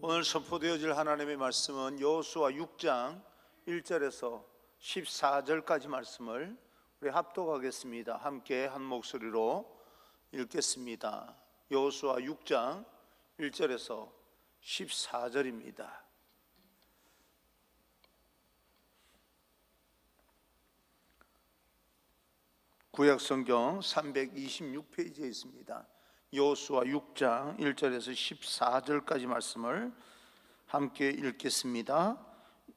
오늘 선포되어질 하나님의 말씀은 여호수아 6장 1절에서 14절까지 말씀을 우리 합독하겠습니다. 함께 한 목소리로 읽겠습니다. 여호수아 6장 1절에서 14절입니다. 구약성경 326페이지에 있습니다. 여호수아 6장 1절에서 14절까지 말씀을 함께 읽겠습니다.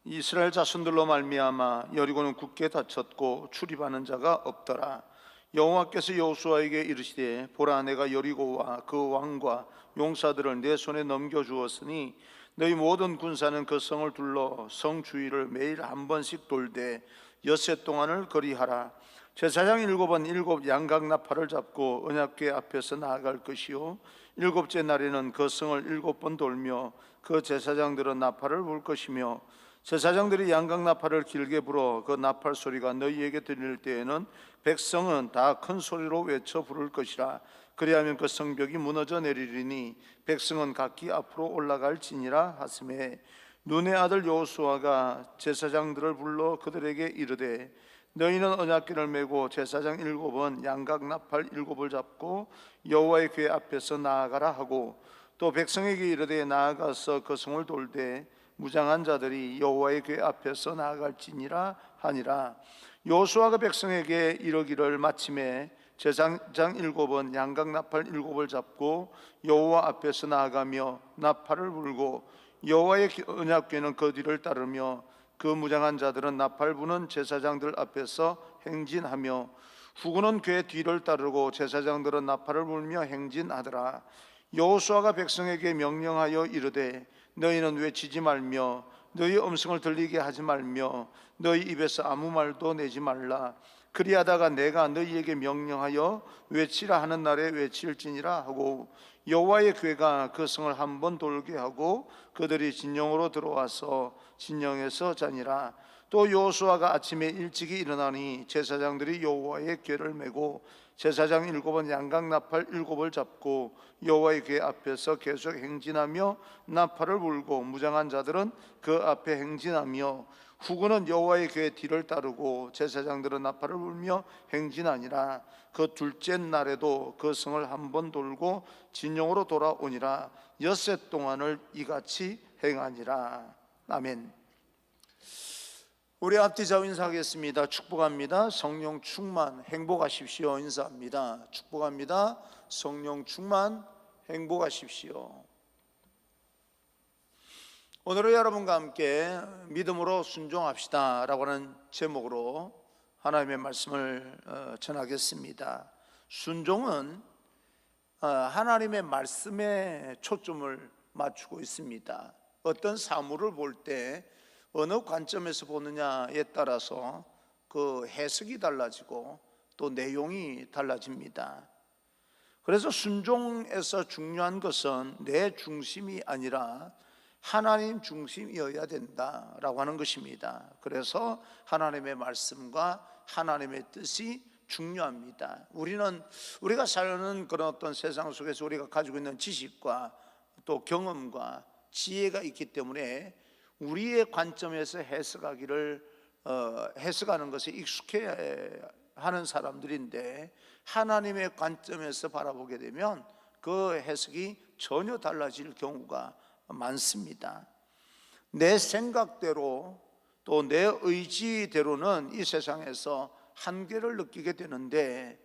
이스라엘 자손들로 말미암아 여리고는 굳게 닫혔고 출입하는 자가 없더라. 여호와께서 여호수아에게 이르시되 보라, 내가 여리고와 그 왕과 용사들을 내 손에 넘겨주었으니 너희 모든 군사는 그 성을 둘러 성 주위를 매일 한 번씩 돌되 엿새 동안을 거리하라. 제사장 7번 7 양각 나팔을 잡고 언약궤 앞에서 나아갈 것이요, 7째 날에는 그 성을 7번 돌며 그 제사장들은 나팔을 불 것이며, 제사장들이 양각 나팔을 길게 불어 그 나팔 소리가 너희에게 들릴 때에는 백성은 다 큰 소리로 외쳐 부를 것이라. 그리하면 그 성벽이 무너져 내리리니 백성은 각기 앞으로 올라갈지니라 하시매, 눈의 아들 여호수아가 제사장들을 불러 그들에게 이르되 너희는 언약궤를 메고 제사장 7번 양각 나팔 7을 잡고 여호와의 궤 앞에서 나아가라 하고, 또 백성에게 이르되 나아가서 그 성을 돌되 무장한 자들이 여호와의 궤 앞에서 나아갈지니라 하니라. 여호수아가 백성에게 이르기를 마침에 제사장 7번 양각 나팔 7을 잡고 여호와 앞에서 나아가며 나팔을 불고 여호와의 언약궤는 그 뒤를 따르며 그 무장한 자들은 나팔 부는 제사장들 앞에서 행진하며 후군은 궤 뒤를 따르고 제사장들은 나팔을 불며 행진하더라. 여호수아가 백성에게 명령하여 이르되 너희는 외치지 말며 너희 음성을 들리게 하지 말며 너희 입에서 아무 말도 내지 말라. 그리하다가 내가 너희에게 명령하여 외치라 하는 날에 외칠지니라 하고, 여호와의 궤가 그 성을 한 번 돌게 하고 그들이 진영으로 들어와서 진영에서 자니라. 또 여호수아가 아침에 일찍이 일어나니 제사장들이 여호와의 궤를 메고 제사장 7번 양각 나팔 7을 잡고 여호와의 궤 앞에서 계속 행진하며 나팔을 불고 무장한 자들은 그 앞에 행진하며 후군은 여호와의 궤 뒤를 따르고 제사장들은 나팔을 불며 행진하니라. 그 둘째 날에도 그 성을 한 번 돌고 진영으로 돌아오니라. 엿새 동안을 이같이 행하니라. 아멘. 우리 앞뒤좌우 인사하겠습니다. 축복합니다. 성령 충만 행복하십시오. 인사합니다. 축복합니다. 성령 충만 행복하십시오. 오늘은 여러분과 함께 믿음으로 순종합시다 라고 하는 제목으로 하나님의 말씀을 전하겠습니다. 순종은 하나님의 말씀에 초점을 맞추고 있습니다. 어떤 사물을 볼 때 어느 관점에서 보느냐에 따라서 그 해석이 달라지고 또 내용이 달라집니다. 그래서 순종에서 중요한 것은 내 중심이 아니라 하나님 중심이어야 된다라고 하는 것입니다. 그래서 하나님의 말씀과 하나님의 뜻이 중요합니다. 우리가 사는 그런 어떤 세상 속에서 우리가 가지고 있는 지식과 또 경험과 지혜가 있기 때문에 우리의 관점에서 해석하는 것에 익숙해 하는 사람들인데, 하나님의 관점에서 바라보게 되면 그 해석이 전혀 달라질 경우가 많습니다. 내 생각대로 또 내 의지대로는 이 세상에서 한계를 느끼게 되는데,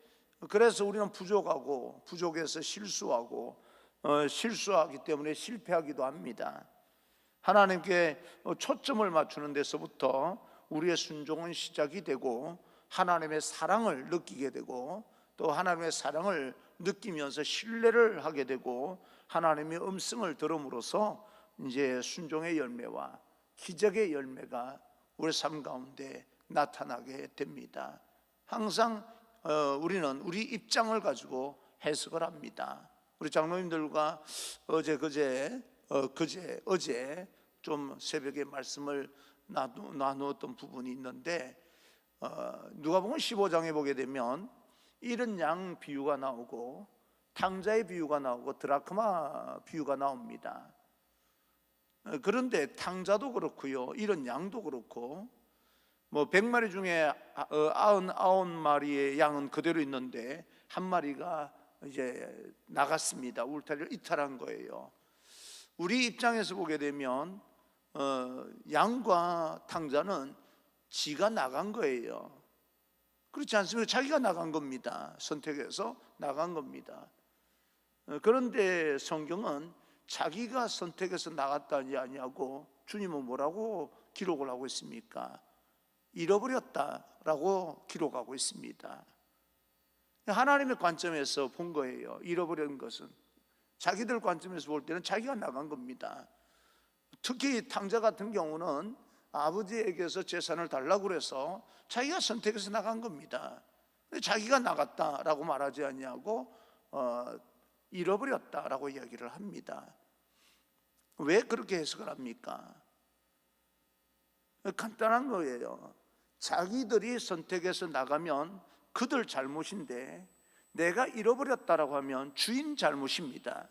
그래서 우리는 부족하고 부족해서 실수하고 실수하기 때문에 실패하기도 합니다. 하나님께 초점을 맞추는 데서부터 우리의 순종은 시작이 되고 하나님의 사랑을 느끼게 되고 또 하나님의 사랑을 느끼면서 신뢰를 하게 되고 하나님의 음성을 들음으로써 이제 순종의 열매와 기적의 열매가 우리 삶 가운데 나타나게 됩니다. 항상 우리는 우리 입장을 가지고 해석을 합니다. 우리 장로님들과 어제 좀 새벽에 말씀을 나누었던 부분이 있는데, 누가복음 15장에 보게 되면 잃은 양 비유가 나오고 탕자의 비유가 나오고 드라크마 비유가 나옵니다. 그런데 탕자도 그렇고요, 이런 양도 그렇고, 뭐 100마리 중에 99마리의 양은 그대로 있는데 한 마리가 이제 나갔습니다. 울타리를 이탈한 거예요. 우리 입장에서 보게 되면 양과 탕자는 지가 나간 거예요. 그렇지 않습니까? 자기가 나간 겁니다. 선택해서 나간 겁니다. 그런데 성경은 자기가 선택해서 나갔다니 아니하고 주님은 뭐라고 기록을 하고 있습니까? 잃어버렸다라고 기록하고 있습니다. 하나님의 관점에서 본 거예요. 잃어버린 것은 자기들 관점에서 볼 때는 자기가 나간 겁니다. 특히 탕자 같은 경우는 아버지에게서 재산을 달라고 그래서 자기가 선택해서 나간 겁니다. 자기가 나갔다라고 말하지 않냐고 잃어버렸다라고 이야기를 합니다. 왜 그렇게 해석을 합니까? 간단한 거예요. 자기들이 선택해서 나가면 그들 잘못인데 내가 잃어버렸다라고 하면 주인 잘못입니다.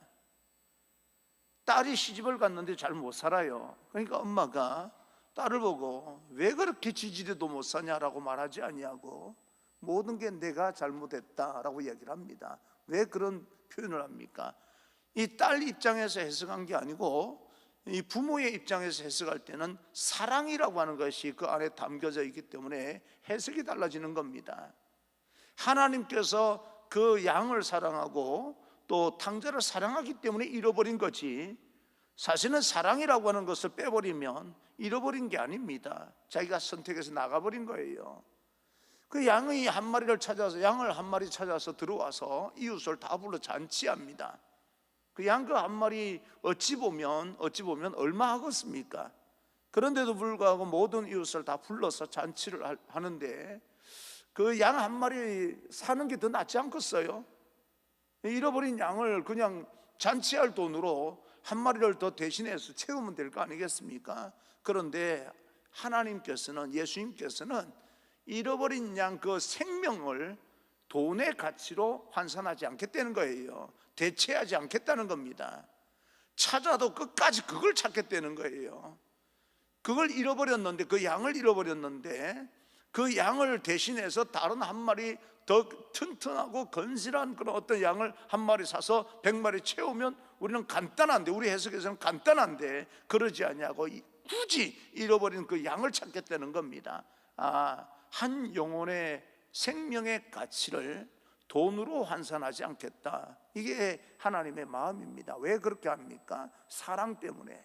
딸이 시집을 갔는데 잘 못 살아요. 그러니까 엄마가 딸을 보고 왜 그렇게 지지리도 못 사냐라고 말하지 아니하고 모든 게 내가 잘못했다라고 이야기를 합니다. 왜 그런 표현을 합니까? 이 딸 입장에서 해석한 게 아니고 이 부모의 입장에서 해석할 때는 사랑이라고 하는 것이 그 안에 담겨져 있기 때문에 해석이 달라지는 겁니다. 하나님께서 그 양을 사랑하고 또 탕자를 사랑하기 때문에 잃어버린 거지, 사실은 사랑이라고 하는 것을 빼버리면 잃어버린 게 아닙니다. 자기가 선택해서 나가버린 거예요. 그 양의 한 마리를 찾아서, 양을 한 마리 찾아서 들어와서 이웃을 다 불러 잔치합니다. 그 양 그 한 마리 어찌 보면 얼마 하겠습니까? 그런데도 불구하고 모든 이웃을 다 불러서 잔치를 하는데 그 양 한 마리 사는 게 더 낫지 않겠어요? 잃어버린 양을 그냥 잔치할 돈으로 한 마리를 더 대신해서 채우면 될 거 아니겠습니까? 그런데 하나님께서는, 예수님께서는 잃어버린 양 그 생명을 돈의 가치로 환산하지 않겠다는 거예요. 대체하지 않겠다는 겁니다. 찾아도 끝까지 그걸 찾겠다는 거예요. 그걸 잃어버렸는데, 그 양을 잃어버렸는데 그 양을 대신해서 다른 한 마리 더 튼튼하고 건실한 그런 어떤 양을 한 마리 사서 100마리 채우면 우리는 간단한데, 우리 해석에서는 간단한데 그러지 않냐고 굳이 잃어버린 그 양을 찾겠다는 겁니다. 한 영혼의 생명의 가치를 돈으로 환산하지 않겠다, 이게 하나님의 마음입니다. 왜 그렇게 합니까? 사랑 때문에.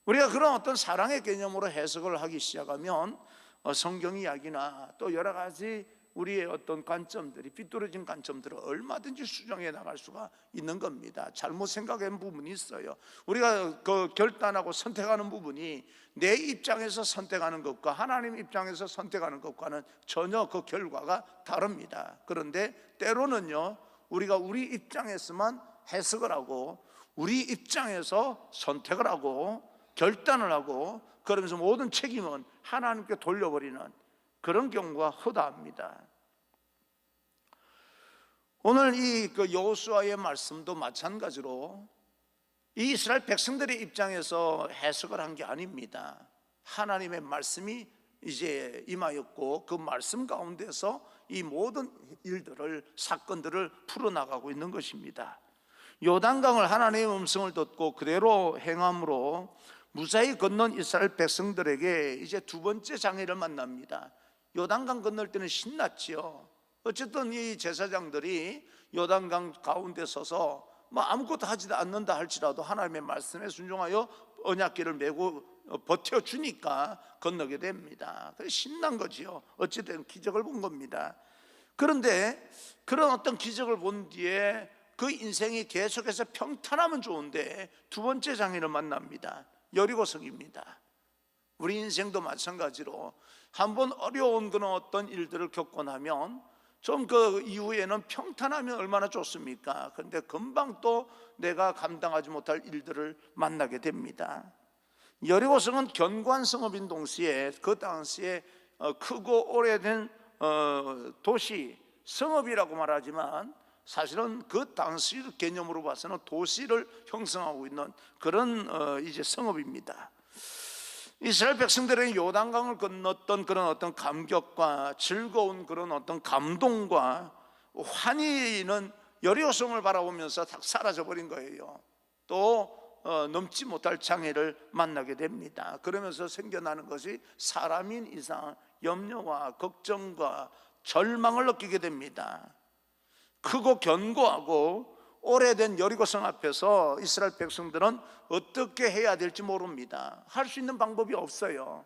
우리가 그런 어떤 사랑의 개념으로 해석을 하기 시작하면 성경 이야기나 또 여러 가지 우리의 어떤 관점들이, 삐뚤어진 관점들을 얼마든지 수정해 나갈 수가 있는 겁니다. 잘못 생각한 부분이 있어요. 우리가 그 결단하고 선택하는 부분이 내 입장에서 선택하는 것과 하나님 입장에서 선택하는 것과는 전혀 그 결과가 다릅니다. 그런데 때로는요, 우리가 우리 입장에서만 해석을 하고 우리 입장에서 선택을 하고 결단을 하고 그러면서 모든 책임은 하나님께 돌려버리는 그런 경우가 허다합니다. 오늘 이 여호수아의 말씀도 마찬가지로 이 이스라엘 백성들의 입장에서 해석을 한 게 아닙니다. 하나님의 말씀이 이제 임하였고 그 말씀 가운데서 이 모든 일들을, 사건들을 풀어나가고 있는 것입니다. 요단강을 하나님의 음성을 듣고 그대로 행함으로 무사히 건넌 이스라엘 백성들에게 이제 두 번째 장애를 만납니다. 요단강 건널 때는 신났지요. 어쨌든 이 제사장들이 요단강 가운데 서서 뭐 아무것도 하지도 않는다 할지라도 하나님의 말씀에 순종하여 언약궤를 메고 버텨주니까 건너게 됩니다. 그래서 신난 거지요. 어쨌든 기적을 본 겁니다. 그런데 그런 어떤 기적을 본 뒤에 그 인생이 계속해서 평탄하면 좋은데 두 번째 장애를 만납니다. 여리고성입니다. 우리 인생도 마찬가지로 한번 어려운 그런 어떤 일들을 겪고 나면 좀 그 이후에는 평탄하면 얼마나 좋습니까? 그런데 금방 또 내가 감당하지 못할 일들을 만나게 됩니다. 여리고성은 견고한 성읍인 동시에 그 당시에 크고 오래된 도시, 성읍이라고 말하지만 사실은 그 당시 개념으로 봐서는 도시를 형성하고 있는 그런 이제 성읍입니다. 이스라엘 백성들의 요단강을 건넜던 그런 어떤 감격과 즐거운 그런 어떤 감동과 환희는 여리고성을 바라보면서 다 사라져 버린 거예요. 또 넘지 못할 장애를 만나게 됩니다. 그러면서 생겨나는 것이 사람인 이상 염려와 걱정과 절망을 느끼게 됩니다. 크고 견고하고 오래된 여리고성 앞에서 이스라엘 백성들은 어떻게 해야 될지 모릅니다. 할 수 있는 방법이 없어요.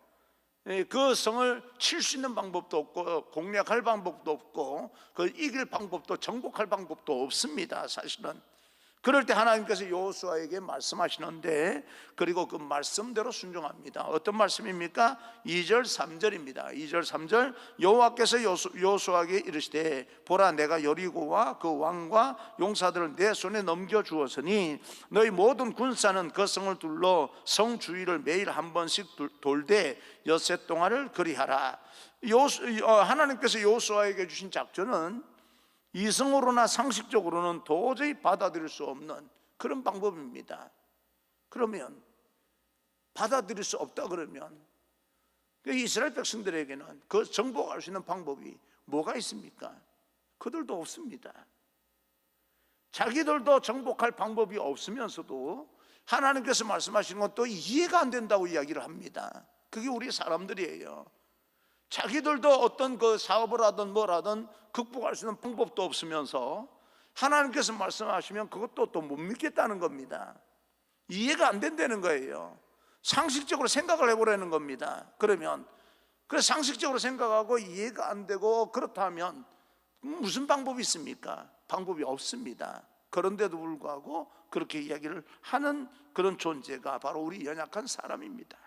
그 성을 칠 수 있는 방법도 없고 공략할 방법도 없고 그 이길 방법도 정복할 방법도 없습니다. 사실은 그럴 때 하나님께서 여호수아에게 말씀하시는데, 그리고 그 말씀대로 순종합니다. 어떤 말씀입니까? 2절 3절입니다 2절 3절 여호와께서 여호수아에게 이르시되 보라 내가 여리고와 그 왕과 용사들을 내 손에 넘겨주었으니 너희 모든 군사는 그 성을 둘러 성 주위를 매일 한 번씩 돌되 엿새 동안을 그리하라. 하나님께서 여호수아에게 주신 작전은 이성으로나 상식적으로는 도저히 받아들일 수 없는 그런 방법입니다. 그러면 받아들일 수 없다 그러면 이스라엘 백성들에게는 그 정복할 수 있는 방법이 뭐가 있습니까? 그들도 없습니다. 자기들도 정복할 방법이 없으면서도 하나님께서 말씀하시는 건 또 이해가 안 된다고 이야기를 합니다. 그게 우리 사람들이에요. 자기들도 어떤 그 사업을 하든 뭘 하든 극복할 수 있는 방법도 없으면서 하나님께서 말씀하시면 그것도 또 못 믿겠다는 겁니다. 이해가 안 된다는 거예요. 상식적으로 생각을 해보라는 겁니다. 그러면 상식적으로 생각하고 이해가 안 되고 그렇다면 무슨 방법이 있습니까? 방법이 없습니다. 그런데도 불구하고 그렇게 이야기를 하는 그런 존재가 바로 우리 연약한 사람입니다.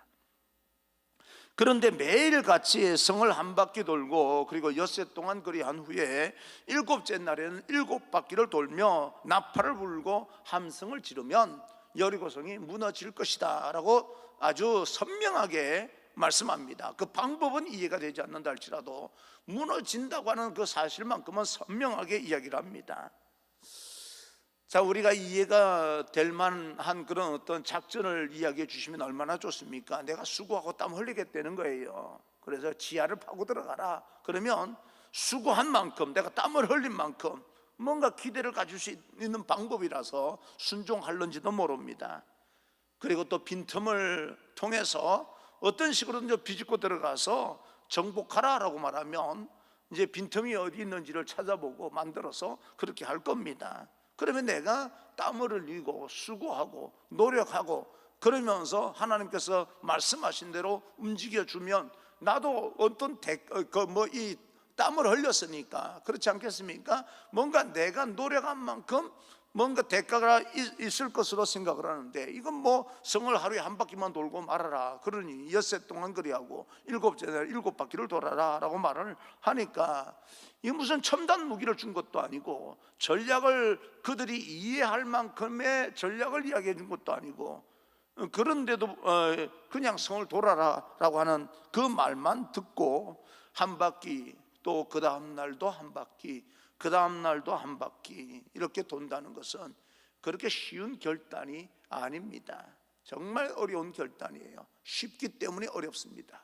그런데 매일같이 성을 한 바퀴 돌고 그리고 엿새 동안 그리한 후에 일곱째 날에는 7바퀴를 돌며 나팔을 불고 함성을 지르면 여리고성이 무너질 것이다 라고 아주 선명하게 말씀합니다. 그 방법은 이해가 되지 않는다 할지라도 무너진다고 하는 그 사실만큼은 선명하게 이야기를 합니다. 자, 우리가 이해가 될 만한 그런 어떤 작전을 이야기해 주시면 얼마나 좋습니까? 내가 수고하고 땀 흘리겠다는 거예요. 그래서 지하를 파고 들어가라. 그러면 수고한 만큼, 내가 땀을 흘린 만큼 뭔가 기대를 가질 수 있는 방법이라서 순종할는지도 모릅니다. 그리고 또 빈틈을 통해서 어떤 식으로든 비집고 들어가서 정복하라라고 말하면 이제 빈틈이 어디 있는지를 찾아보고 만들어서 그렇게 할 겁니다. 그러면 내가 땀을 흘리고 수고하고 노력하고 그러면서 하나님께서 말씀하신 대로 움직여주면 나도 어떤 이 땀을 흘렸으니까 그렇지 않겠습니까? 뭔가 내가 노력한 만큼 뭔가 대가가 있을 것으로 생각을 하는데, 이건 뭐 성을 하루에 한 바퀴만 돌고 말아라, 그러니 엿새 동안 그리하고 7째 날 7바퀴를 돌아라 라고 말을 하니까 이게 무슨 첨단 무기를 준 것도 아니고 전략을 그들이 이해할 만큼의 전략을 이야기해 준 것도 아니고, 그런데도 그냥 성을 돌아라 라고 하는 그 말만 듣고 한 바퀴, 또 그 다음 날도 한 바퀴, 그 다음 날도 한 바퀴 이렇게 돈다는 것은 그렇게 쉬운 결단이 아닙니다. 정말 어려운 결단이에요. 쉽기 때문에 어렵습니다.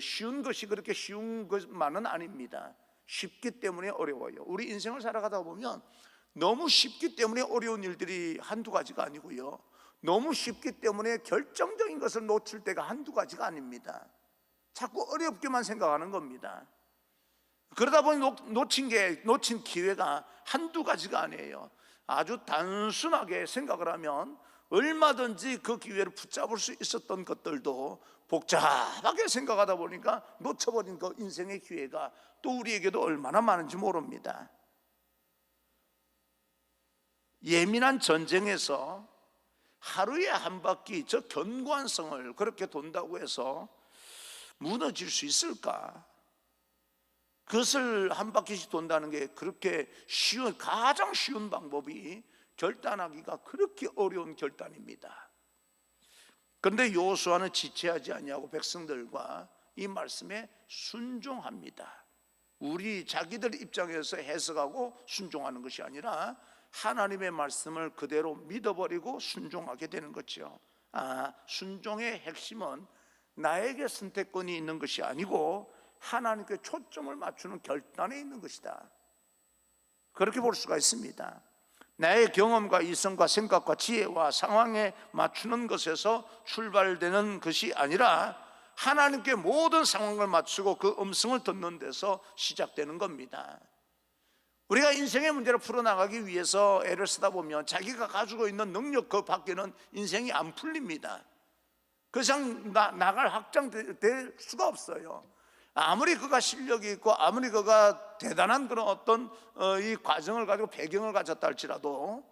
쉬운 것이 그렇게 쉬운 것만은 아닙니다. 쉽기 때문에 어려워요. 우리 인생을 살아가다 보면 너무 쉽기 때문에 어려운 일들이 한두 가지가 아니고요, 너무 쉽기 때문에 결정적인 것을 놓칠 때가 한두 가지가 아닙니다. 자꾸 어렵게만 생각하는 겁니다. 그러다 보니 놓친 기회가 한두 가지가 아니에요. 아주 단순하게 생각을 하면 얼마든지 그 기회를 붙잡을 수 있었던 것들도 복잡하게 생각하다 보니까 놓쳐버린 그 인생의 기회가 또 우리에게도 얼마나 많은지 모릅니다. 예민한 전쟁에서 하루에 한 바퀴 저 견고한 성을 그렇게 돈다고 해서 무너질 수 있을까? 그것을 한 바퀴씩 돈다는 게 그렇게 가장 쉬운 방법이 결단하기가 그렇게 어려운 결단입니다. 그런데 여호수아는 지체하지 아니하고 백성들과 이 말씀에 순종합니다. 우리 자기들 입장에서 해석하고 순종하는 것이 아니라 하나님의 말씀을 그대로 믿어버리고 순종하게 되는 거죠. 순종의 핵심은 나에게 선택권이 있는 것이 아니고 하나님께 초점을 맞추는 결단에 있는 것이다. 그렇게 볼 수가 있습니다. 나의 경험과 이성과 생각과 지혜와 상황에 맞추는 것에서 출발되는 것이 아니라 하나님께 모든 상황을 맞추고 그 음성을 듣는 데서 시작되는 겁니다. 우리가 인생의 문제를 풀어나가기 위해서 애를 쓰다 보면 자기가 가지고 있는 능력 그 밖에는 인생이 안 풀립니다. 그 이상 나갈 확장될 수가 없어요. 아무리 그가 실력이 있고 아무리 그가 대단한 그런 어떤 이 과정을 가지고 배경을 가졌다 할지라도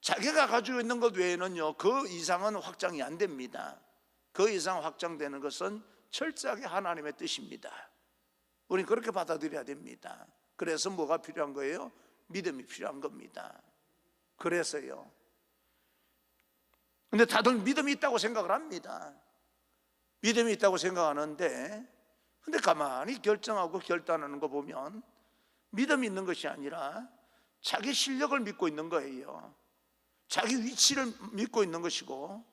자기가 가지고 있는 것 외에는요 그 이상은 확장이 안 됩니다. 그 이상 확장되는 것은 철저하게 하나님의 뜻입니다. 우리는 그렇게 받아들여야 됩니다. 그래서 뭐가 필요한 거예요? 믿음이 필요한 겁니다. 그래서요. 근데 다들 믿음이 있다고 생각을 합니다. 믿음이 있다고 생각하는데 근데 가만히 결정하고 결단하는 거 보면 믿음이 있는 것이 아니라 자기 실력을 믿고 있는 거예요. 자기 위치를 믿고 있는 것이고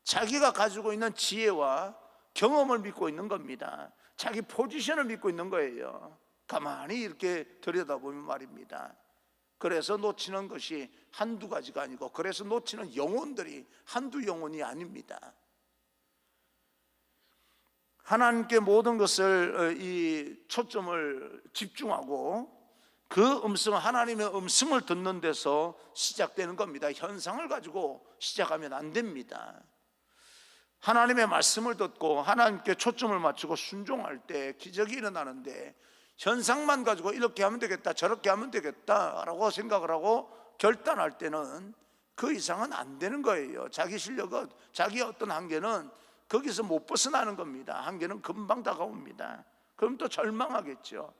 자기가 가지고 있는 지혜와 경험을 믿고 있는 겁니다. 자기 포지션을 믿고 있는 거예요. 가만히 이렇게 들여다보면 말입니다. 그래서 놓치는 것이 한두 가지가 아니고 그래서 놓치는 영혼들이 한두 영혼이 아닙니다. 하나님께 모든 것을 이 초점을 집중하고 그 음성, 하나님의 음성을 듣는 데서 시작되는 겁니다. 현상을 가지고 시작하면 안 됩니다. 하나님의 말씀을 듣고 하나님께 초점을 맞추고 순종할 때 기적이 일어나는데 현상만 가지고 이렇게 하면 되겠다 저렇게 하면 되겠다라고 생각을 하고 결단할 때는 그 이상은 안 되는 거예요. 자기 실력은 자기의 어떤 한계는 거기서 못 벗어나는 겁니다. 한계는 금방 다가옵니다. 그럼 또 절망하겠죠.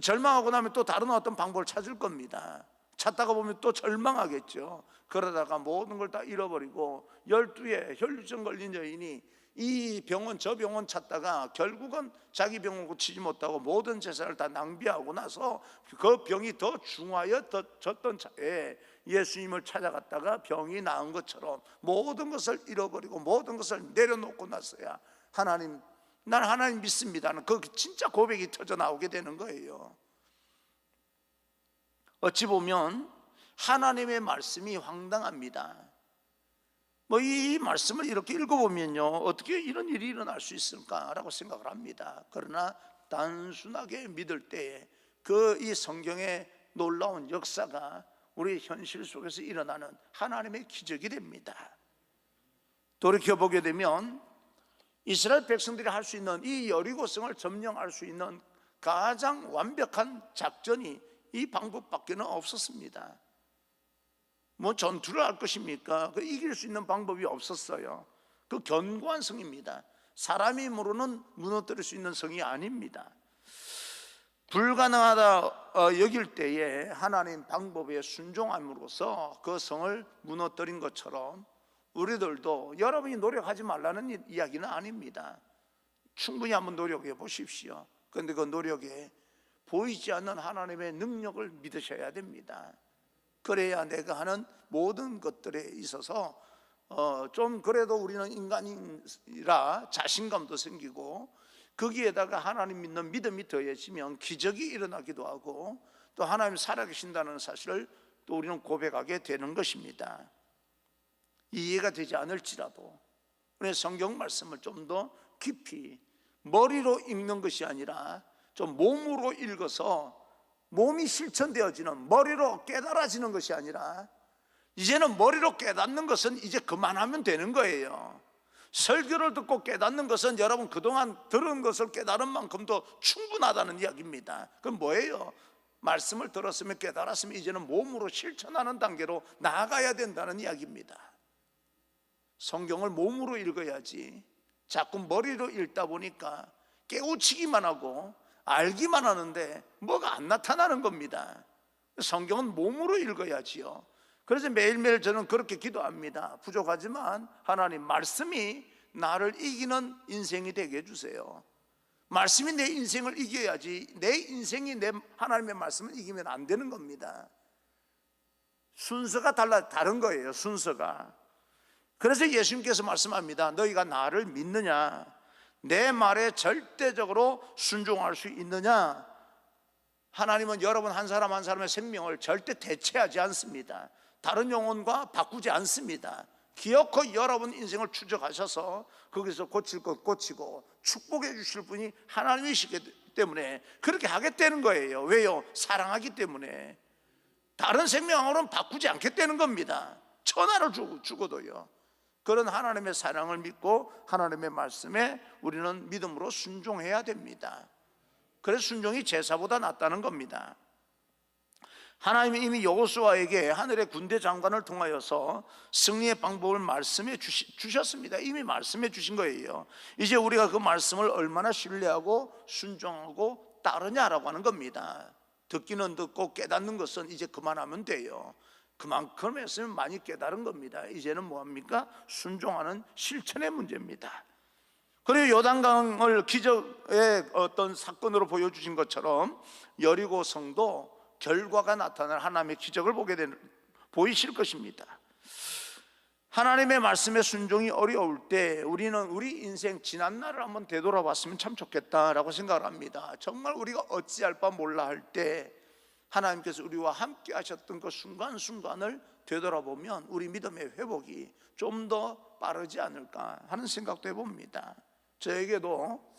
절망하고 나면 또 다른 어떤 방법을 찾을 겁니다. 찾다가 보면 또 절망하겠죠. 그러다가 모든 걸 다 잃어버리고 12에 혈류증 걸린 여인이 이 병원 저 병원 찾다가 결국은 자기 병원 고치지 못하고 모든 재산을 다 낭비하고 나서 그 병이 더 중하여졌던 차에 예수님을 찾아갔다가 병이 나은 것처럼 모든 것을 잃어버리고 모든 것을 내려놓고 나서야 하나님, 난 하나님 믿습니다는 그 진짜 고백이 터져 나오게 되는 거예요. 어찌 보면 하나님의 말씀이 황당합니다. 이 말씀을 이렇게 읽어보면요 어떻게 이런 일이 일어날 수 있을까라고 생각을 합니다. 그러나 단순하게 믿을 때에 그 이 성경의 놀라운 역사가 우리 현실 속에서 일어나는 하나님의 기적이 됩니다. 돌이켜보게 되면 이스라엘 백성들이 할 수 있는 이 여리고성을 점령할 수 있는 가장 완벽한 작전이 이 방법밖에는 없었습니다. 전투를 할 것입니까? 이길 수 있는 방법이 없었어요. 그 견고한 성입니다. 사람의 힘으로는 무너뜨릴 수 있는 성이 아닙니다. 불가능하다 여길 때에 하나님 방법에 순종함으로써 그 성을 무너뜨린 것처럼 우리들도 여러분이 노력하지 말라는 이야기는 아닙니다. 충분히 한번 노력해 보십시오. 그런데 그 노력에 보이지 않는 하나님의 능력을 믿으셔야 됩니다. 그래야 내가 하는 모든 것들에 있어서 좀 그래도 우리는 인간이라 자신감도 생기고 거기에다가 하나님 믿는 믿음이 더해지면 기적이 일어나기도 하고 또 하나님 살아계신다는 사실을 또 우리는 고백하게 되는 것입니다. 이해가 되지 않을지라도 우리 성경 말씀을 좀 더 깊이 머리로 읽는 것이 아니라 좀 몸으로 읽어서 몸이 실천되어지는, 머리로 깨달아지는 것이 아니라 이제는 머리로 깨닫는 것은 이제 그만하면 되는 거예요. 설교를 듣고 깨닫는 것은 여러분 그동안 들은 것을 깨달은 만큼도 충분하다는 이야기입니다. 그럼 뭐예요? 말씀을 들었으면 깨달았으면 이제는 몸으로 실천하는 단계로 나아가야 된다는 이야기입니다. 성경을 몸으로 읽어야지 자꾸 머리로 읽다 보니까 깨우치기만 하고 알기만 하는데 뭐가 안 나타나는 겁니다. 성경은 몸으로 읽어야지요. 그래서 매일매일 저는 그렇게 기도합니다. 부족하지만 하나님 말씀이 나를 이기는 인생이 되게 해주세요. 말씀이 내 인생을 이겨야지 내 인생이 내 하나님의 말씀을 이기면 안 되는 겁니다. 순서가 다른 거예요. 순서가. 그래서 예수님께서 말씀합니다. 너희가 나를 믿느냐, 내 말에 절대적으로 순종할 수 있느냐. 하나님은 여러분 한 사람 한 사람의 생명을 절대 대체하지 않습니다. 다른 영혼과 바꾸지 않습니다. 기어코 여러분 인생을 추적하셔서 거기서 고칠 것 고치고 축복해 주실 분이 하나님이시기 때문에 그렇게 하겠다는 거예요. 왜요? 사랑하기 때문에. 다른 생명으로는 바꾸지 않겠다는 겁니다. 천하를 죽어도요. 그런 하나님의 사랑을 믿고 하나님의 말씀에 우리는 믿음으로 순종해야 됩니다. 그래서 순종이 제사보다 낫다는 겁니다. 하나님이 이미 여호수아에게 하늘의 군대 장관을 통하여서 승리의 방법을 말씀해 주셨습니다. 이미 말씀해 주신 거예요. 이제 우리가 그 말씀을 얼마나 신뢰하고 순종하고 따르냐라고 하는 겁니다. 듣기는 듣고 깨닫는 것은 이제 그만하면 돼요. 그만큼 했으면 많이 깨달은 겁니다. 이제는 뭐합니까? 순종하는 실천의 문제입니다. 그리고 요단강을 기적의 어떤 사건으로 보여주신 것처럼 여리고 성도 결과가 나타날 하나님의 기적을 보이실 것입니다. 하나님의 말씀에 순종이 어려울 때 우리는 우리 인생 지난 날을 한번 되돌아봤으면 참 좋겠다라고 생각을 합니다. 정말 우리가 어찌할 바 몰라 할 때 하나님께서 우리와 함께 하셨던 그 순간순간을 되돌아보면 우리 믿음의 회복이 좀 더 빠르지 않을까 하는 생각도 해봅니다. 저에게도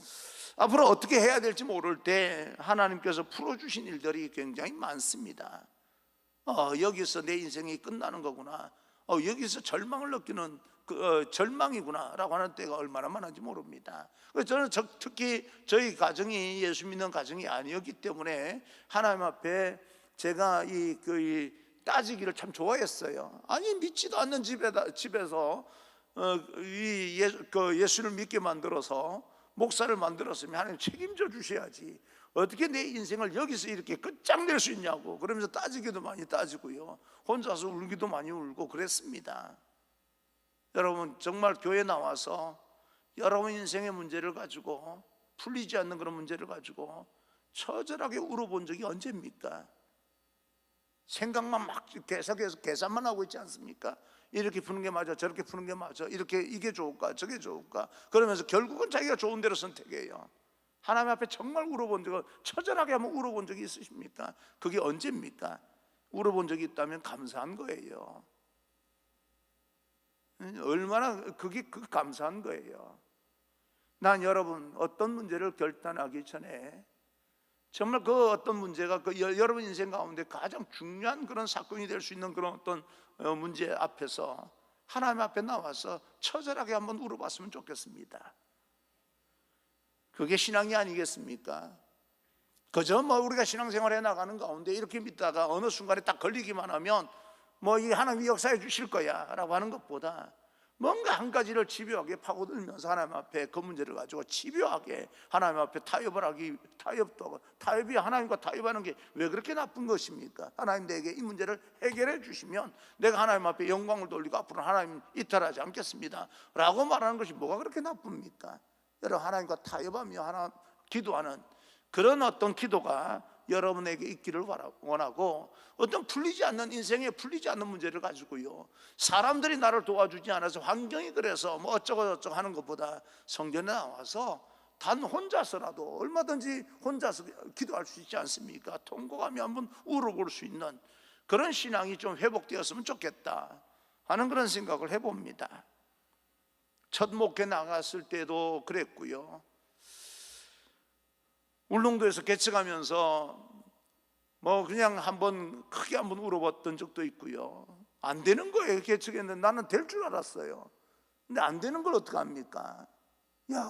앞으로 어떻게 해야 될지 모를 때 하나님께서 풀어주신 일들이 굉장히 많습니다. 여기서 내 인생이 끝나는 거구나, 여기서 절망을 느끼는 절망이구나 라고 하는 때가 얼마나 많은지 모릅니다. 저는 특히 저희 가정이 예수 믿는 가정이 아니었기 때문에 하나님 앞에 제가 이 따지기를 참 좋아했어요. 아니 믿지도 않는 집에서 예수를 믿게 만들어서 목사를 만들었으면 하나님 책임져 주셔야지 어떻게 내 인생을 여기서 이렇게 끝장낼 수 있냐고 그러면서 따지기도 많이 따지고요, 혼자서 울기도 많이 울고 그랬습니다. 여러분 정말 교회 나와서 여러분 인생의 문제를 가지고 풀리지 않는 그런 문제를 가지고 처절하게 울어본 적이 언제입니까? 생각만 막 계속해서 계산만 하고 있지 않습니까? 이렇게 푸는 게 맞아, 저렇게 푸는 게 맞아, 이게 좋을까, 저게 좋을까, 그러면서 결국은 자기가 좋은 대로 선택해요. 하나님 앞에 정말 울어본 적은, 처절하게 한번 울어본 적이 있으십니까? 그게 언제입니까? 울어본 적이 있다면 감사한 거예요. 얼마나 그게 감사한 거예요. 난 여러분 어떤 문제를 결단하기 전에 정말 그 어떤 문제가 여러분 인생 가운데 가장 중요한 그런 사건이 될 수 있는 그런 어떤 문제 앞에서 하나님 앞에 나와서 처절하게 한번 울어봤으면 좋겠습니다. 그게 신앙이 아니겠습니까? 그저 우리가 신앙생활해 나가는 가운데 이렇게 믿다가 어느 순간에 딱 걸리기만 하면 이 하나님이 역사해 주실 거야 라고 하는 것보다 뭔가 한 가지를 집요하게 파고들면서 하나님 앞에 그 문제를 가지고 집요하게 하나님 앞에 타협이 하나님과 타협하는 게 왜 그렇게 나쁜 것입니까? 하나님 내게 이 문제를 해결해 주시면 내가 하나님 앞에 영광을 돌리고 앞으로 하나님 이탈하지 않겠습니다 라고 말하는 것이 뭐가 그렇게 나쁩니까? 여러분 하나님과 타협하며 기도하는 그런 어떤 기도가 여러분에게 있기를 원하고, 어떤 인생에 풀리지 않는 문제를 가지고요 사람들이 나를 도와주지 않아서 환경이 그래서 어쩌고 하는 것보다 성전에 나와서 단 혼자서라도 얼마든지 혼자서 기도할 수 있지 않습니까? 통곡하며 한번 울어볼 수 있는 그런 신앙이 좀 회복되었으면 좋겠다 하는 그런 생각을 해봅니다. 첫 목회 나갔을 때도 그랬고요, 울릉도에서 개척하면서 그냥 크게 한번 울어봤던 적도 있고요. 안 되는 거예요. 개척했는데 나는 될 줄 알았어요. 근데 안 되는 걸 어떡합니까?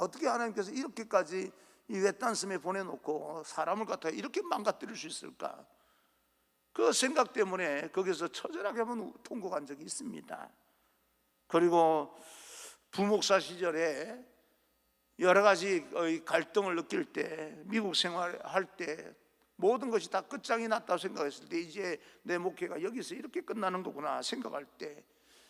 어떻게 하나님께서 이렇게까지 이 외딴섬에 보내놓고 사람을 갖다가 이렇게 망가뜨릴 수 있을까? 그 생각 때문에 거기서 처절하게 한번 통곡한 적이 있습니다. 그리고 부목사 시절에 여러 가지 갈등을 느낄 때, 미국 생활할 때 모든 것이 다 끝장이 났다고 생각했을 때 이제 내 목회가 여기서 이렇게 끝나는 거구나 생각할 때,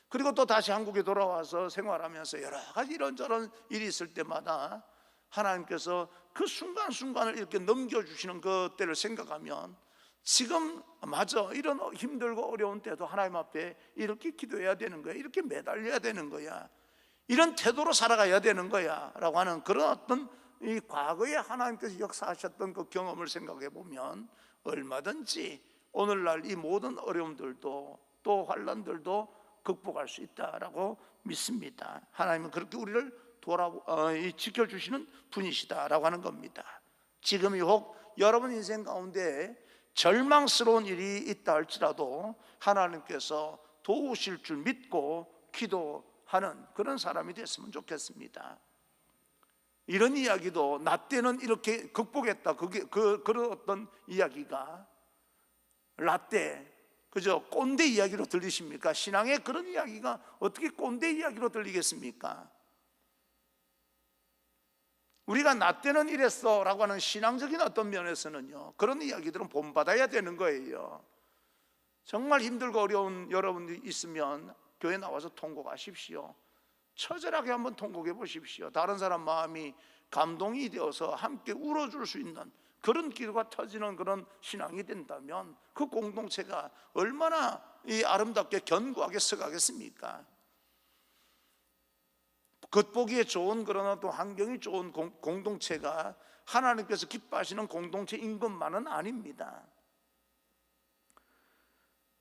그리고 또 다시 한국에 돌아와서 생활하면서 여러 가지 이런저런 일이 있을 때마다 하나님께서 그 순간순간을 이렇게 넘겨주시는 그때를 생각하면 지금 맞아, 이런 힘들고 어려운 때도 하나님 앞에 이렇게 기도해야 되는 거야, 이렇게 매달려야 되는 거야, 이런 태도로 살아가야 되는 거야 라고 하는 그런 어떤 이 과거에 하나님께서 역사하셨던 그 경험을 생각해 보면 얼마든지 오늘날 이 모든 어려움들도 또 환난들도 극복할 수 있다라고 믿습니다. 하나님은 그렇게 우리를 지켜주시는 분이시다라고 하는 겁니다. 지금이 혹 여러분 인생 가운데 절망스러운 일이 있다 할지라도 하나님께서 도우실 줄 믿고 기도하는 그런 사람이 됐으면 좋겠습니다. 이런 이야기도 나 때는 이렇게 극복했다, 그런 어떤 이야기가 라떼 그저 꼰대 이야기로 들리십니까? 신앙의 그런 이야기가 어떻게 꼰대 이야기로 들리겠습니까? 우리가 나 때는 이랬어 라고 하는 신앙적인 어떤 면에서는요, 그런 이야기들은 본받아야 되는 거예요. 정말 힘들고 어려운 여러분들이 있으면 교회 나와서 통곡하십시오. 처절하게 한번 통곡해 보십시오. 다른 사람 마음이 감동이 되어서 함께 울어줄 수 있는 그런 기도가 터지는 그런 신앙이 된다면 그 공동체가 얼마나 이 아름답게 견고하게 서가겠습니까? 겉보기에 좋은 그러나 또 환경이 좋은 공동체가 하나님께서 기뻐하시는 공동체인 것만은 아닙니다.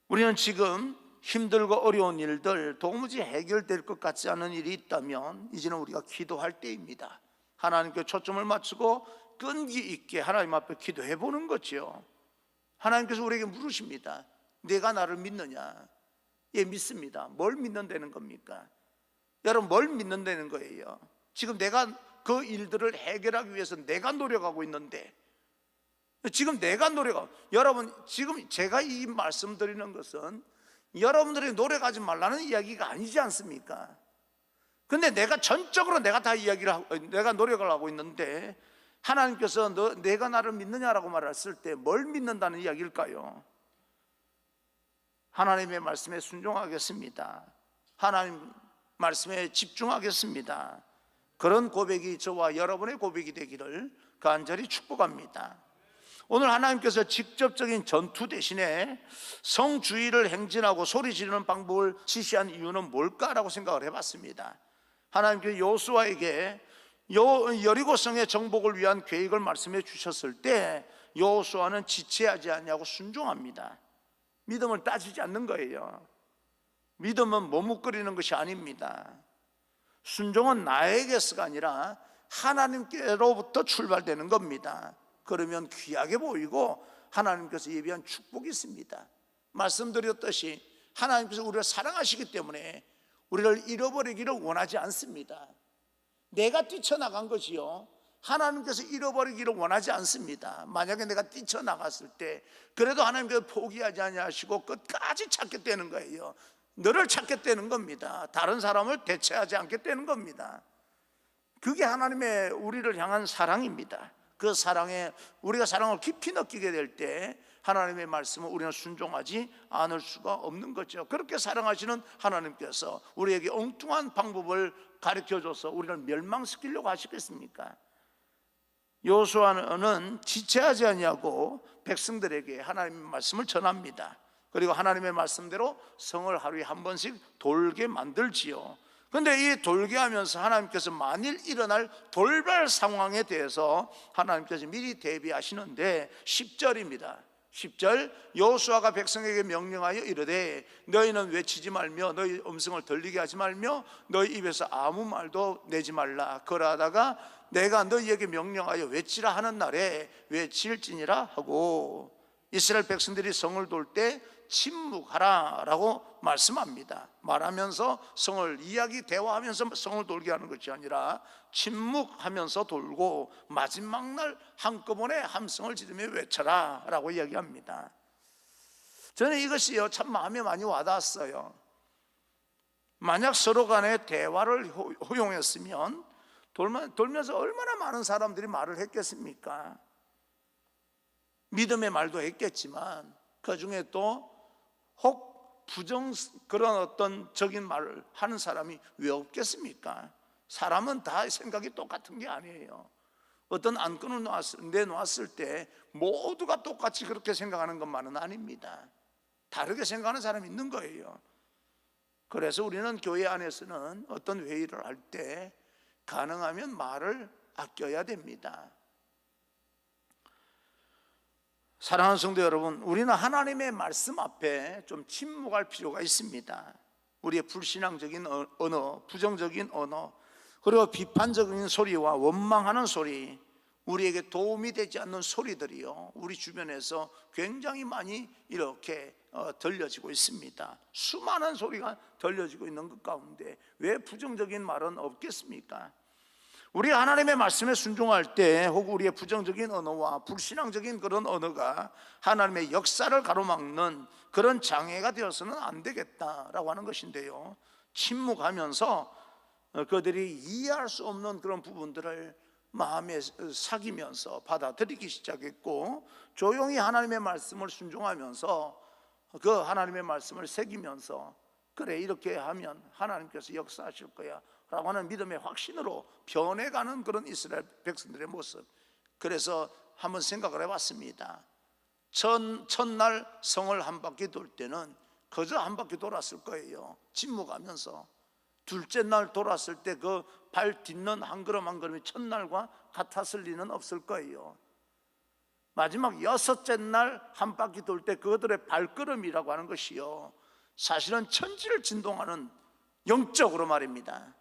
우리는 지금 힘들고 어려운 일들, 도무지 해결될 것 같지 않은 일이 있다면 이제는 우리가 기도할 때입니다. 하나님께 초점을 맞추고 끈기 있게 하나님 앞에 기도해 보는 거죠. 하나님께서 우리에게 물으십니다. 내가 나를 믿느냐? 예, 믿습니다. 뭘 믿는다는 겁니까? 여러분, 뭘 믿는다는 거예요? 지금 내가 그 일들을 해결하기 위해서 내가 노력하고 있는데, 지금 내가 여러분, 지금 제가 이 말씀드리는 것은 여러분들이 노력하지 말라는 이야기가 아니지 않습니까? 근데 내가 전적으로 내가 노력을 하고 있는데 하나님께서 내가 나를 믿느냐라고 말했을 때 뭘 믿는다는 이야기일까요? 하나님의 말씀에 순종하겠습니다. 하나님 말씀에 집중하겠습니다. 그런 고백이 저와 여러분의 고백이 되기를 간절히 축복합니다. 오늘 하나님께서 직접적인 전투 대신에 성주의를 행진하고 소리 지르는 방법을 지시한 이유는 뭘까라고 생각을 해봤습니다. 하나님께서 여호수아에게 여리고성의 정복을 위한 계획을 말씀해 주셨을 때 여호수아는 지체하지 않냐고 순종합니다. 믿음을 따지지 않는 거예요. 믿음은 머뭇거리는 것이 아닙니다. 순종은 나에게서가 아니라 하나님께로부터 출발되는 겁니다. 그러면 귀하게 보이고 하나님께서 예비한 축복이 있습니다. 말씀드렸듯이 하나님께서 우리를 사랑하시기 때문에 우리를 잃어버리기를 원하지 않습니다. 내가 뛰쳐나간 것이요, 하나님께서 잃어버리기를 원하지 않습니다. 만약에 내가 뛰쳐나갔을 때 그래도 하나님께서 포기하지 아니하시고 끝까지 찾겠다는 거예요. 너를 찾겠다는 겁니다. 다른 사람을 대체하지 않겠다는 겁니다. 그게 하나님의 우리를 향한 사랑입니다. 그 사랑에 우리가 사랑을 깊이 느끼게 될 때 하나님의 말씀을 우리는 순종하지 않을 수가 없는 거죠. 그렇게 사랑하시는 하나님께서 우리에게 엉뚱한 방법을 가르쳐줘서 우리를 멸망시키려고 하시겠습니까? 여호수아는 지체하지 아니하고 백성들에게 하나님의 말씀을 전합니다. 그리고 하나님의 말씀대로 성을 하루에 한 번씩 돌게 만들지요. 그런데 이 돌게 하면서 하나님께서 만일 일어날 돌발 상황에 대해서 하나님께서 미리 대비하시는데 10절입니다. 10절, 여호수아가 백성에게 명령하여 이르되 너희는 외치지 말며 너희 음성을 들리게 하지 말며 너희 입에서 아무 말도 내지 말라. 그러다가 내가 너희에게 명령하여 외치라 하는 날에 외칠지니라 하고, 이스라엘 백성들이 성을 돌 때 침묵하라 라고 말씀합니다. 말하면서 성을 대화하면서 성을 돌게 하는 것이 아니라 침묵하면서 돌고 마지막 날 한꺼번에 함성을 지르며 외쳐라 라고 이야기합니다. 저는 이것이요 참 마음에 많이 와닿았어요. 만약 서로 간에 대화를 허용했으면 돌면서 얼마나 많은 사람들이 말을 했겠습니까? 믿음의 말도 했겠지만 그 중에 또 혹 그런 어떤 적인 말을 하는 사람이 왜 없겠습니까? 사람은 다 생각이 똑같은 게 아니에요. 어떤 안건을 내놓았을 때 모두가 똑같이 그렇게 생각하는 것만은 아닙니다. 다르게 생각하는 사람이 있는 거예요. 그래서 우리는 교회 안에서는 어떤 회의를 할 때 가능하면 말을 아껴야 됩니다. 사랑하는 성도 여러분, 우리는 하나님의 말씀 앞에 좀 침묵할 필요가 있습니다. 우리의 불신앙적인 언어, 부정적인 언어, 그리고 비판적인 소리와 원망하는 소리, 우리에게 도움이 되지 않는 소리들이요, 우리 주변에서 굉장히 많이 이렇게 들려지고 있습니다. 수많은 소리가 들려지고 있는 것 가운데 왜 부정적인 말은 없겠습니까? 우리가 하나님의 말씀에 순종할 때 혹은 우리의 부정적인 언어와 불신앙적인 그런 언어가 하나님의 역사를 가로막는 그런 장애가 되어서는 안 되겠다라고 하는 것인데요, 침묵하면서 그들이 이해할 수 없는 그런 부분들을 마음에 사귀면서 받아들이기 시작했고, 조용히 하나님의 말씀을 순종하면서 그 하나님의 말씀을 새기면서 그래, 이렇게 하면 하나님께서 역사하실 거야 라고 하는 믿음의 확신으로 변해가는 그런 이스라엘 백성들의 모습. 그래서 한번 생각을 해봤습니다. 첫날 성을 한 바퀴 돌 때는 그저 한 바퀴 돌았을 거예요, 침묵하면서. 둘째 날 돌았을 때 그 발 딛는 한 걸음 한 걸음이 첫날과 같았을 리는 없을 거예요. 마지막 여섯째 날 한 바퀴 돌 때 그들의 발걸음이라고 하는 것이요, 사실은 천지를 진동하는, 영적으로 말입니다,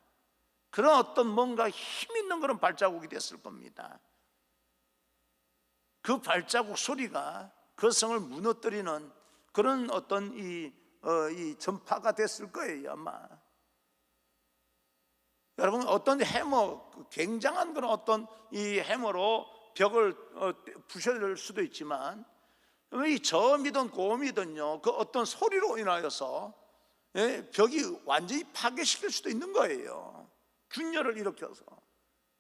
그런 어떤 뭔가 힘 있는 그런 발자국이 됐을 겁니다. 그 발자국 소리가 그 성을 무너뜨리는 그런 어떤 이 전파가 됐을 거예요, 아마. 여러분, 어떤 해머, 굉장한 그런 어떤 이 해머로 벽을 부셔낼 수도 있지만, 이 저음이든 고음이든요, 그 어떤 소리로 인하여서 벽이 완전히 파괴시킬 수도 있는 거예요. 균열을 일으켜서.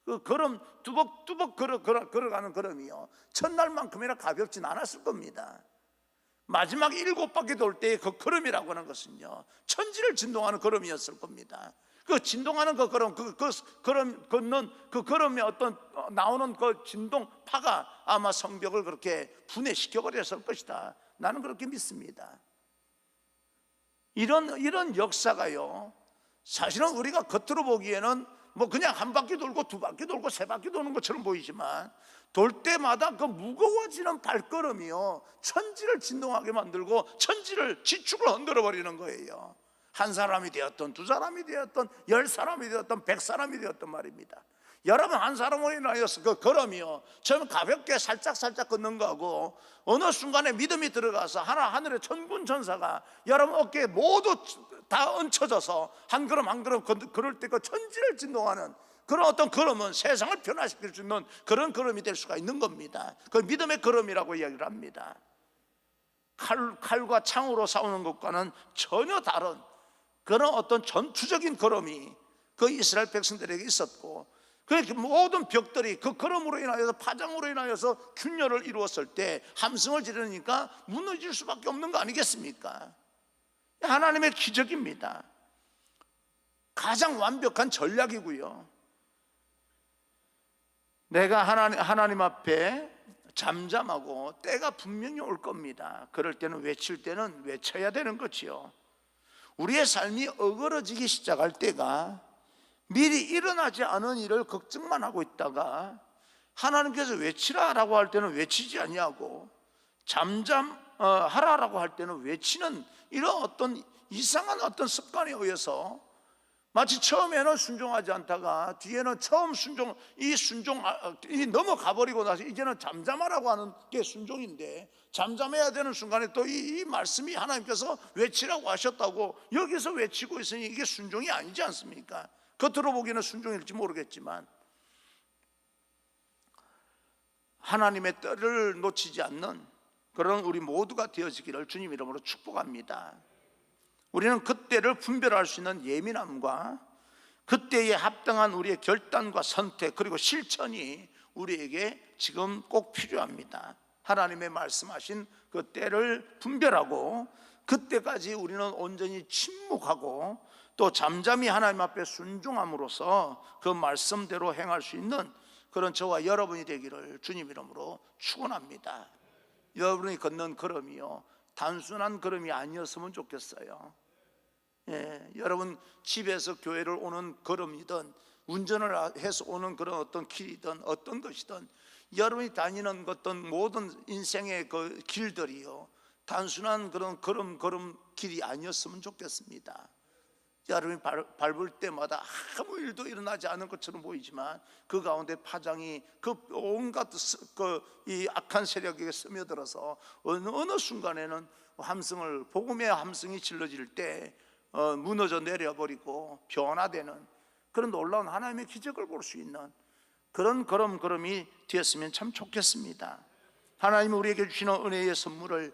그 걸음 뚜벅뚜벅 걸어가는 걸음이요, 첫날만큼이나 가볍진 않았을 겁니다. 마지막 7바퀴 돌 때의 그 걸음이라고 하는 것은요, 천지를 진동하는 걸음이었을 겁니다. 그 진동하는 그 걸음, 그 걸음 걷는 그 걸음에 어떤 나오는 그 진동파가 아마 성벽을 그렇게 분해시켜 버렸을 것이다, 나는 그렇게 믿습니다. 이런 역사가요, 사실은 우리가 겉으로 보기에는 뭐 그냥 한 바퀴 돌고 두 바퀴 돌고 세 바퀴 도는 것처럼 보이지만, 돌 때마다 그 무거워지는 발걸음이요, 천지를 진동하게 만들고 천지를 지축을 흔들어 버리는 거예요. 한 사람이 되었던, 두 사람이 되었던, 10사람이 되었던, 100사람이 되었던 말입니다. 여러분, 한 사람으로 인하여서 그 걸음이요, 처음 가볍게 살짝 걷는 거하고 어느 순간에 믿음이 들어가서 하늘의 천군 천사가 여러분 어깨에 모두 다 얹혀져서 한 걸음 한 걸음 걸을 때 그 천지를 진동하는 그런 어떤 걸음은 세상을 변화시킬 수 있는 그런 걸음이 될 수가 있는 겁니다. 그 믿음의 걸음이라고 이야기를 합니다. 칼과 창으로 싸우는 것과는 전혀 다른 그런 어떤 전투적인 걸음이 그 이스라엘 백성들에게 있었고, 그 모든 벽들이 그 걸음으로 인하여서, 파장으로 인하여서 균열을 이루었을 때 함성을 지르니까 무너질 수밖에 없는 거 아니겠습니까? 하나님의 기적입니다. 가장 완벽한 전략이고요. 내가 하나님 앞에 잠잠하고 때가 분명히 올 겁니다. 그럴 때는 외칠 때는 외쳐야 되는 거지요. 우리의 삶이 어그러지기 시작할 때가, 미리 일어나지 않은 일을 걱정만 하고 있다가 하나님께서 외치라라고 할 때는 외치지 아니하고, 잠잠하라라고 할 때는 외치는 이런 어떤 이상한 어떤 습관에 의해서 마치 처음에는 순종하지 않다가 뒤에는 처음 이 넘어가 버리고 나서 이제는 잠잠하라고 하는 게 순종인데, 잠잠해야 되는 순간에 또 이 말씀이 하나님께서 외치라고 하셨다고 여기서 외치고 있으니 이게 순종이 아니지 않습니까? 겉으로 보기에는 순종일지 모르겠지만 하나님의 때를 놓치지 않는 그런 우리 모두가 되어지기를 주님 이름으로 축복합니다. 우리는 그때를 분별할 수 있는 예민함과 그때에 합당한 우리의 결단과 선택, 그리고 실천이 우리에게 지금 꼭 필요합니다. 하나님의 말씀하신 그 때를 분별하고 그때까지 우리는 온전히 침묵하고 또 잠잠히 하나님 앞에 순종함으로써 그 말씀대로 행할 수 있는 그런 저와 여러분이 되기를 주님 이름으로 축원합니다. 여러분이 걷는 걸음이요, 단순한 걸음이 아니었으면 좋겠어요. 예, 여러분 집에서 교회를 오는 걸음이든 운전을 해서 오는 그런 어떤 길이든 어떤 것이든 여러분이 다니는 어떤 모든 인생의 그 길들이요, 단순한 그런 걸음길이 아니었으면 좋겠습니다. 여러분이 밟을 때마다 아무 일도 일어나지 않은 것처럼 보이지만 그 가운데 파장이 그 온갖 이 악한 세력에게 스며들어서 어느 순간에는 복음의 함성이 질러질 때 무너져 내려버리고 변화되는 그런 놀라운 하나님의 기적을 볼 수 있는 그런 걸음이 되었으면 참 좋겠습니다. 하나님이 우리에게 주시는 은혜의 선물을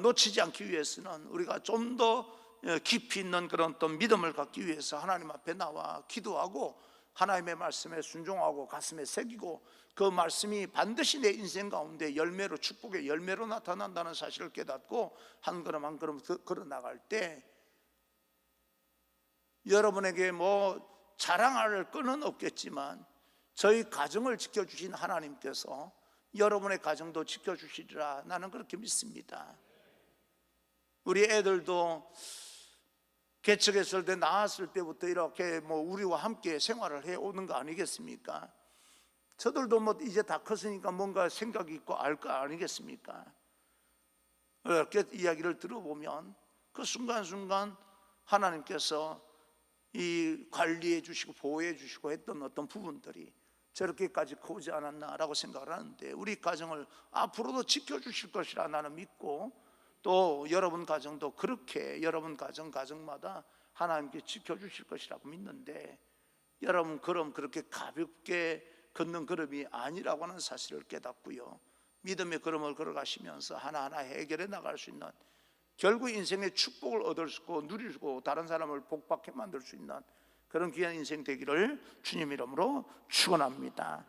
놓치지 않기 위해서는 우리가 좀 더 깊이 있는 그런 어떤 믿음을 갖기 위해서 하나님 앞에 나와 기도하고 하나님의 말씀에 순종하고 가슴에 새기고 그 말씀이 반드시 내 인생 가운데 열매로, 축복의 열매로 나타난다는 사실을 깨닫고 한 걸음 한 걸음 걸어 나갈 때 여러분에게 뭐 자랑할 건은 없겠지만 저희 가정을 지켜주신 하나님께서 여러분의 가정도 지켜주시리라, 나는 그렇게 믿습니다. 우리 애들도 개척했을 때, 낳았을 때부터 이렇게 뭐 우리와 함께 생활을 해오는 거 아니겠습니까? 저들도 뭐 이제 다 컸으니까 뭔가 생각이 있고 알 거 아니겠습니까? 이렇게 이야기를 들어보면 그 순간순간 하나님께서 이 관리해 주시고 보호해 주시고 했던 어떤 부분들이 저렇게까지 크지 않았나라고 생각을 하는데, 우리 가정을 앞으로도 지켜주실 것이라 나는 믿고, 또 여러분 가정도 그렇게 여러분 가정마다 하나님께 지켜주실 것이라고 믿는데, 여러분 걸음 그렇게 가볍게 걷는 걸음이 아니라고 하는 사실을 깨닫고요, 믿음의 걸음을 걸어가시면서 하나하나 해결해 나갈 수 있는, 결국 인생의 축복을 얻을 수 있고 누리고 다른 사람을 복받게 만들 수 있는 그런 귀한 인생 되기를 주님 이름으로 축원합니다.